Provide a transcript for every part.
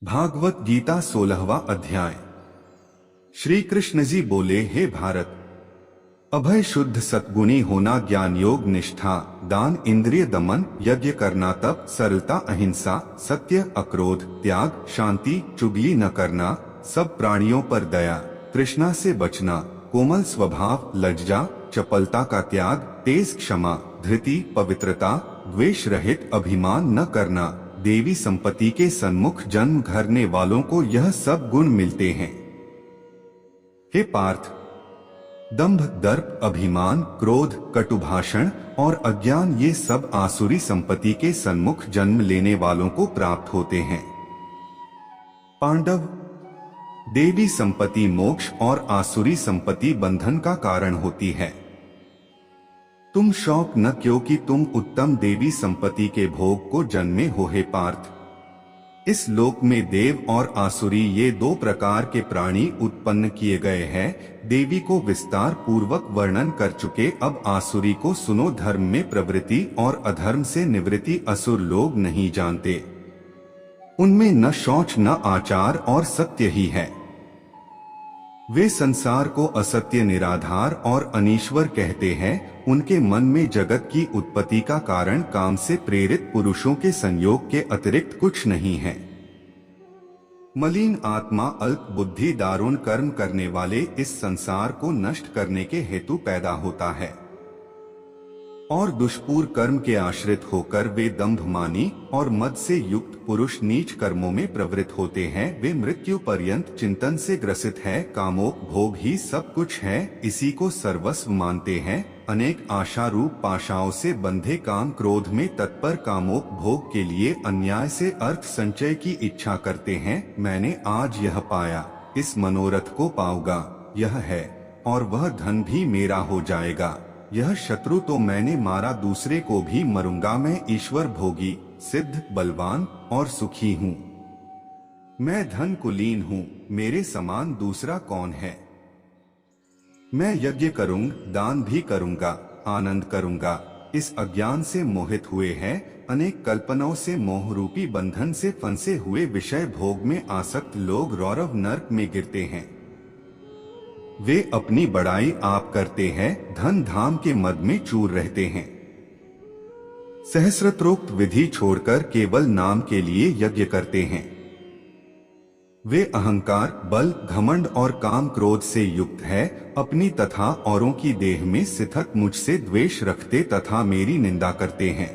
भागवत गीता 16वां अध्याय। श्री कृष्ण जी बोले, हे भारत, अभय शुद्ध सद्गुणी होना, ज्ञान योग निष्ठा, दान इंद्रिय दमन, यज्ञ करना, तप, सरलता, अहिंसा, सत्य, अक्रोध, त्याग, शांति, चुगली न करना, सब प्राणियों पर दया, तृष्णा से बचना, कोमल स्वभाव, लज्जा, चपलता का त्याग, तेज क्षमा, धृति, पवित्रता, द्वेष रहित, अभिमान न करना, देवी संपत्ति के सन्मुख जन्म घरने वालों को यह सब गुण मिलते हैं। हे पार्थ, दंभ, दर्प, अभिमान, क्रोध, कटुभाषण और अज्ञान ये सब आसुरी संपत्ति के सन्मुख जन्म लेने वालों को प्राप्त होते हैं। पांडव, देवी संपत्ति मोक्ष और आसुरी संपत्ति बंधन का कारण होती है। तुम शौक न, क्योंकि तुम उत्तम देवी संपत्ति के भोग को जन्मे हो। हे पार्थ, इस लोक में देव और आसुरी ये दो प्रकार के प्राणी उत्पन्न किए गए हैं। देवी को विस्तार पूर्वक वर्णन कर चुके, अब आसुरी को सुनो। धर्म में प्रवृत्ति और अधर्म से निवृत्ति असुर लोग नहीं जानते। उनमें न शौच, न आचार और सत्य ही है। वे संसार को असत्य, निराधार और अनीश्वर कहते हैं। उनके मन में जगत की उत्पत्ति का कारण काम से प्रेरित पुरुषों के संयोग के अतिरिक्त कुछ नहीं है। मलिन आत्मा, अल्प बुद्धि, दारुण कर्म करने वाले इस संसार को नष्ट करने के हेतु पैदा होता है और दुष्पूर कर्म के आश्रित होकर वे दंभमानी और मद से युक्त पुरुष नीच कर्मों में प्रवृत्त होते हैं। वे मृत्यु पर्यंत चिंतन से ग्रसित है। कामोक भोग ही सब कुछ है, इसी को सर्वस्व मानते हैं। अनेक आशा रूप पाशाओं से बंधे काम क्रोध में तत्पर कामोक भोग के लिए अन्याय से अर्थ संचय की इच्छा करते हैं। मैंने आज यह पाया, इस मनोरथ को पाऊंगा, यह है, और वह धन भी मेरा हो जाएगा। यह शत्रु तो मैंने मारा, दूसरे को भी मरूंगा। मैं ईश्वर भोगी, सिद्ध, बलवान और सुखी हूँ। मैं धन कुलीन हूँ, मेरे समान दूसरा कौन है। मैं यज्ञ करूंगा, दान भी करूंगा, आनंद करूंगा। इस अज्ञान से मोहित हुए हैं। अनेक कल्पनाओं से मोह रूपी बंधन से फंसे हुए विषय भोग में आसक्त लोग रौरव नर्क में गिरते हैं। वे अपनी बड़ाई आप करते हैं, धन धाम के मद में चूर रहते हैं। सहस्रत्रोक्त विधि छोड़कर केवल नाम के लिए यज्ञ करते हैं। वे अहंकार, बल, घमंड और काम क्रोध से युक्त है। अपनी तथा औरों की देह में स्थित मुझसे द्वेष रखते तथा मेरी निंदा करते हैं।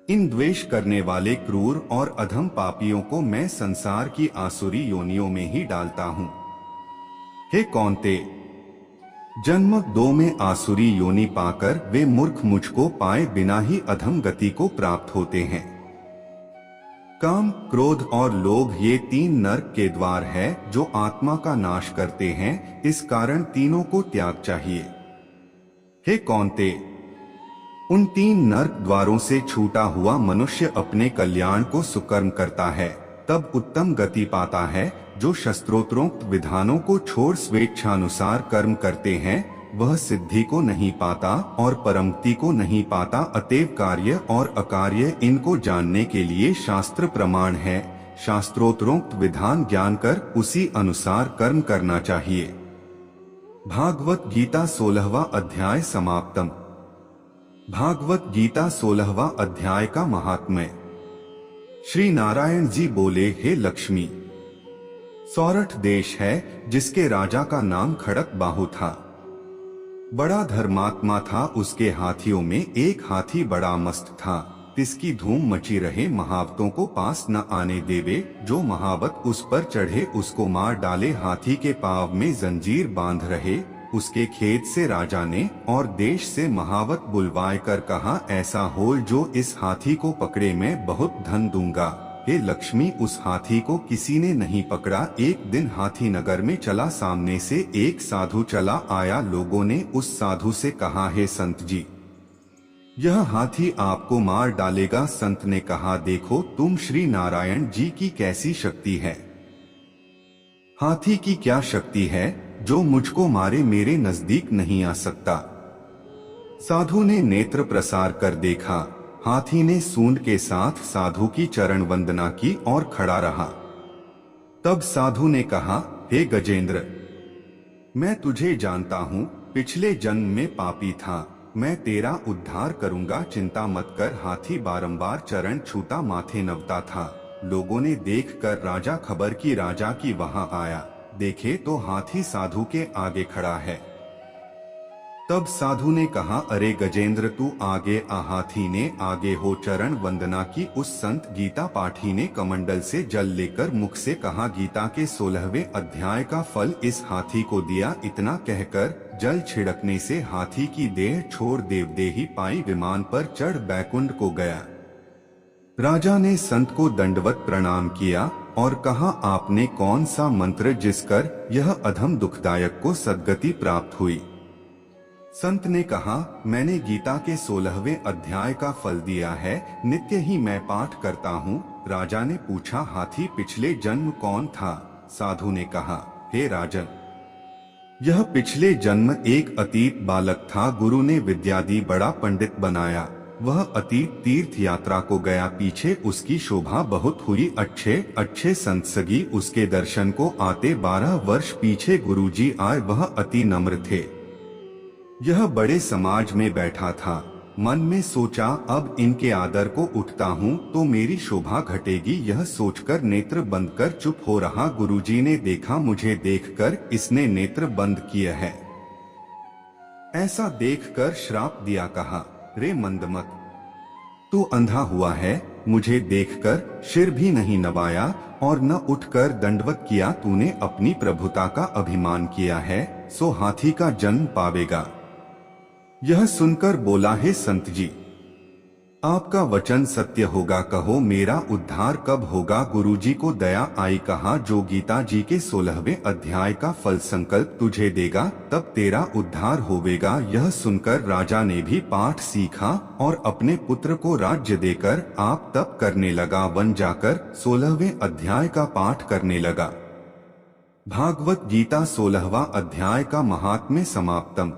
इन द्वेष करने वाले क्रूर और अधम पापियों को मैं संसार की आसुरी योनियों में ही डालता हूँ। हे कौन्ते, जन्म दो में आसुरी योनि पाकर वे मूर्ख मुझको पाए बिना ही अधम गति को प्राप्त होते हैं। काम, क्रोध और लोभ ये तीन नरक के द्वार है जो आत्मा का नाश करते हैं। इस कारण तीनों को त्याग चाहिए। हे कौन्ते, उन तीन नरक द्वारों से छूटा हुआ मनुष्य अपने कल्याण को सुकर्म करता है, तब उत्तम गति पाता है। जो शस्त्रोत्रोक्त विधानों को छोड़ स्वेच्छानुसार कर्म करते हैं, वह सिद्धि को नहीं पाता और परमति को नहीं पाता। अतएव कार्य और अकार्य इनको जानने के लिए शास्त्र प्रमाण है। शास्त्रोत्रोक्त विधान ज्ञान कर उसी अनुसार कर्म करना चाहिए। भागवत गीता 16वां अध्याय समाप्तम। भागवत गीता 16वां अध्याय का महात्म्य। श्री नारायण जी बोले, हे लक्ष्मी, सौरठ देश है जिसके राजा का नाम खड़क बाहु था। बड़ा धर्मात्मा था। उसके हाथियों में एक हाथी बड़ा मस्त था। इसकी धूम मची रहे, महावतों को पास न आने देवे। जो महावत उस पर चढ़े उसको मार डाले। हाथी के पांव में जंजीर बांध रहे। उसके खेत से राजा ने और देश से महावत बुलवाए कर कहा, ऐसा हो जो इस हाथी को पकड़े, मैं बहुत धन दूंगा। हे लक्ष्मी, उस हाथी को किसी ने नहीं पकड़ा। एक दिन हाथी नगर में चला, सामने से एक साधु चला आया। लोगों ने उस साधु से कहा, हे संत जी, यह हाथी आपको मार डालेगा। संत ने कहा, देखो तुम श्री नारायण जी की कैसी शक्ति है। हाथी की क्या शक्ति है जो मुझको मारे, मेरे नजदीक नहीं आ सकता। साधु ने नेत्र प्रसार कर देखा, हाथी ने सूंड के साथ साधु की चरण वंदना की और खड़ा रहा। तब साधु ने कहा, हे गजेंद्र, मैं तुझे जानता हूँ, पिछले जन्म में पापी था, मैं तेरा उद्धार करूंगा, चिंता मत कर। हाथी बारंबार चरण छूता, माथे नवता था। लोगों ने देखकर राजा खबर की, राजा की वहां आया, देखे तो हाथी साधु के आगे खड़ा है। तब साधु ने कहा, अरे गजेंद्र, तू आगे आ। हाथी ने आगे हो चरण वंदना की। उस संत गीता पाठी ने कमंडल से जल लेकर मुख से कहा, गीता के 16वें अध्याय का फल इस हाथी को दिया। इतना कहकर जल छिड़कने से हाथी की देह छोड़ देवदेही पाई विमान पर चढ़ बैकुंठ को गया। राजा ने संत को दंडवत प्रणाम किया और कहा, आपने कौन सा मंत्र जिसकर यह अधम दुखदायक को सद्गति प्राप्त हुई? संत ने कहा, मैंने गीता के 16वें अध्याय का फल दिया है, नित्य ही मैं पाठ करता हूँ। राजा ने पूछा, हाथी पिछले जन्म कौन था? साधु ने कहा, हे राजन, यह पिछले जन्म एक अतीत बालक था। गुरु ने विद्यादि बड़ा पंडित बनाया, वह अतीत तीर्थ यात्रा को गया, पीछे उसकी शोभा बहुत हुई। अच्छे अच्छे संत सगी उसके दर्शन को आते। 12 वर्ष पीछे गुरुजी आए, वह अति नम्र थे। यह बड़े समाज में बैठा था। मन में सोचा, अब इनके आदर को उठता हूँ तो मेरी शोभा घटेगी। यह सोचकर नेत्र बंद कर चुप हो रहा। गुरुजी ने देखा, मुझे देखकर इसने नेत्र बंद किए है। ऐसा देखकर श्राप दिया, कहा, रे मंदमत, तू अंधा हुआ है। मुझे देखकर सिर भी नहीं नवाया और न उठकर दंडवत किया। तूने अपनी प्रभुता का अभिमान किया है, सो हाथी का जन्म पावेगा। यह सुनकर बोला, हे संत जी, आपका वचन सत्य होगा, कहो मेरा उद्धार कब होगा? गुरुजी को दया आई, कहा, जो गीता जी के 16वें अध्याय का फल संकल्प तुझे देगा, तब तेरा उद्धार होवेगा। यह सुनकर राजा ने भी पाठ सीखा और अपने पुत्र को राज्य देकर आप तप करने लगा। वन जाकर 16वें अध्याय का पाठ करने लगा। भागवत गीता 16वां अध्याय का महात्म्य समाप्तम।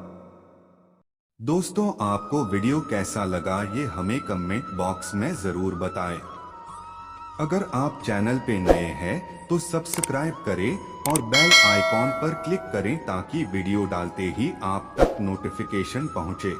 दोस्तों, आपको वीडियो कैसा लगा ये हमें कमेंट बॉक्स में जरूर बताएं। अगर आप चैनल पे नए हैं तो सब्सक्राइब करें और बेल आइकॉन पर क्लिक करें ताकि वीडियो डालते ही आप तक नोटिफिकेशन पहुंचे।